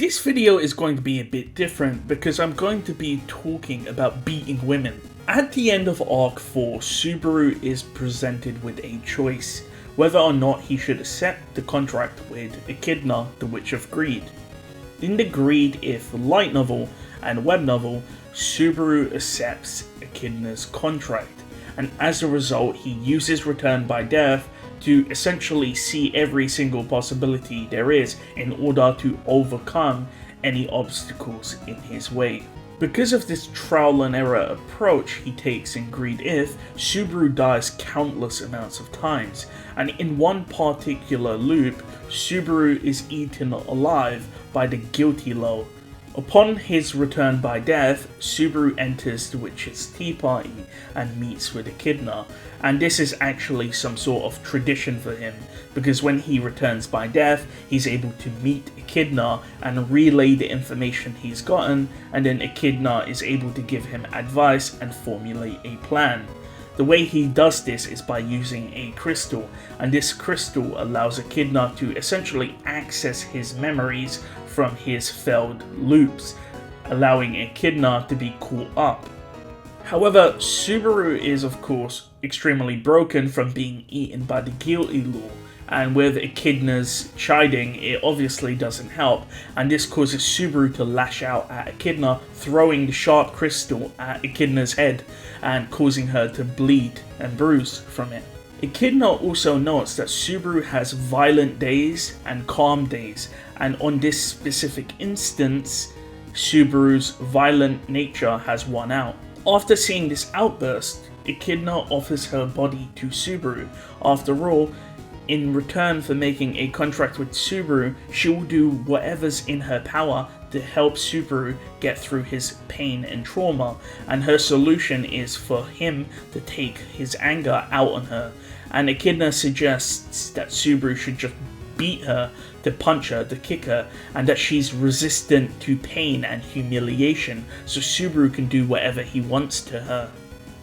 This video is going to be a bit different because I'm going to be talking about beating women. At the end of Arc 4, Subaru is presented with a choice, whether or not he should accept the contract with Echidna, the Witch of Greed. In the Greed If light novel and web novel, Subaru accepts Echidna's contract, and as a result he uses Return by Death to essentially see every single possibility there is in order to overcome any obstacles in his way. Because of this trial and error approach he takes in Greed If, Subaru dies countless amounts of times, and in one particular loop, Subaru is eaten alive by the Guilty Low. Upon his return by death, Subaru enters the Witch's Tea Party and meets with Echidna, and this is actually some sort of tradition for him, because when he returns by death, he's able to meet Echidna and relay the information he's gotten, and then Echidna is able to give him advice and formulate a plan. The way he does this is by using a crystal, and this crystal allows Echidna to essentially access his memories from his failed loops, allowing Echidna to be caught up. However, Subaru is of course extremely broken from being eaten by the Guilty Law, and with Echidna's chiding it obviously doesn't help, and this causes Subaru to lash out at Echidna, throwing the sharp crystal at Echidna's head and causing her to bleed and bruise from it. Echidna also notes that Subaru has violent days and calm days, and on this specific instance, Subaru's violent nature has won out. After seeing this outburst, Echidna offers her body to Subaru. After all, in return for making a contract with Subaru, she will do whatever's in her power to help Subaru get through his pain and trauma, and her solution is for him to take his anger out on her, and Echidna suggests that Subaru should just beat her, to punch her, to kick her, and that she's resistant to pain and humiliation, so Subaru can do whatever he wants to her.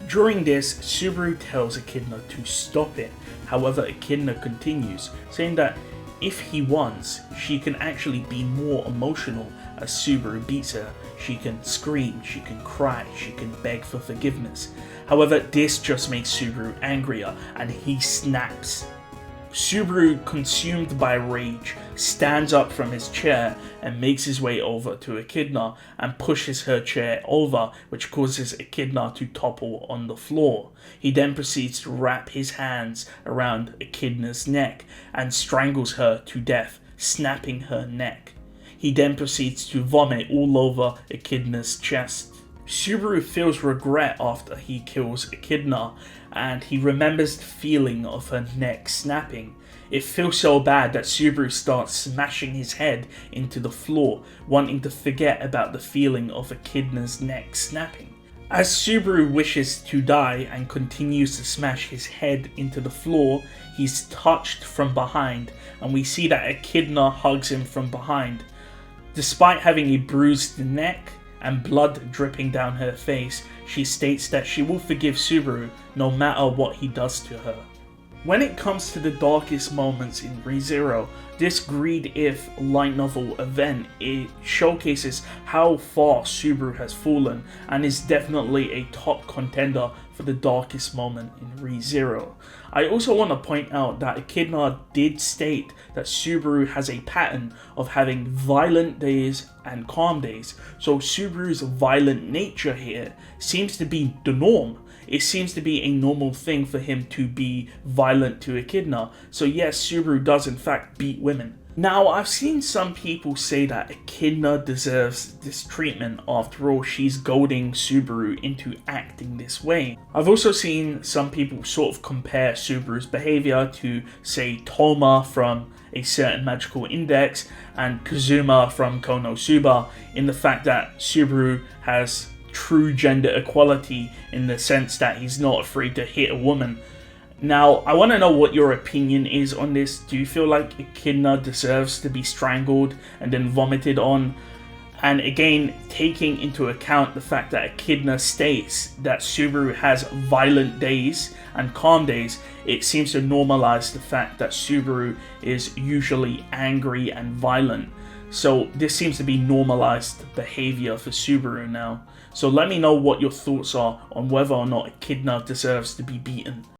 During this, Subaru tells Echidna to stop it. However, Echidna continues, saying that if he wants, she can actually be more emotional as Subaru beats her. She can scream, she can cry, she can beg for forgiveness. However, this just makes Subaru angrier, and he snaps. Subaru, consumed by rage, stands up from his chair and makes his way over to Echidna and pushes her chair over, which causes Echidna to topple on the floor. He then proceeds to wrap his hands around Echidna's neck and strangles her to death, snapping her neck. He then proceeds to vomit all over Echidna's chest. Subaru feels regret after he kills Echidna, and he remembers the feeling of her neck snapping. It feels so bad that Subaru starts smashing his head into the floor, wanting to forget about the feeling of Echidna's neck snapping. As Subaru wishes to die and continues to smash his head into the floor, he's touched from behind, and we see that Echidna hugs him from behind. Despite having a bruised neck and blood dripping down her face, she states that she will forgive Subaru no matter what he does to her. When it comes to the darkest moments in rezero, this Greed If light novel event, it showcases how far Subaru has fallen and is definitely a top contender for the darkest moment in rezero. I also want to point out that Echidna did state that Subaru has a pattern of having violent days and calm days, so Subaru's violent nature here seems to be the norm. It seems to be a normal thing for him to be violent to Echidna, so yes, Subaru does in fact beat women. Now, I've seen some people say that Echidna deserves this treatment, after all she's goading Subaru into acting this way. I've also seen some people sort of compare Subaru's behaviour to, say, Toma from A Certain Magical Index and Kazuma from Konosuba, in the fact that Subaru has true gender equality in the sense that he's not afraid to hit a woman. Now, I want to know what your opinion is on this. Do you feel like Echidna deserves to be strangled and then vomited on? And again, taking into account the fact that Echidna states that Subaru has violent days and calm days, it seems to normalize the fact that Subaru is usually angry and violent. So this seems to be normalized behavior for Subaru now. So let me know what your thoughts are on whether or not Echidna deserves to be beaten.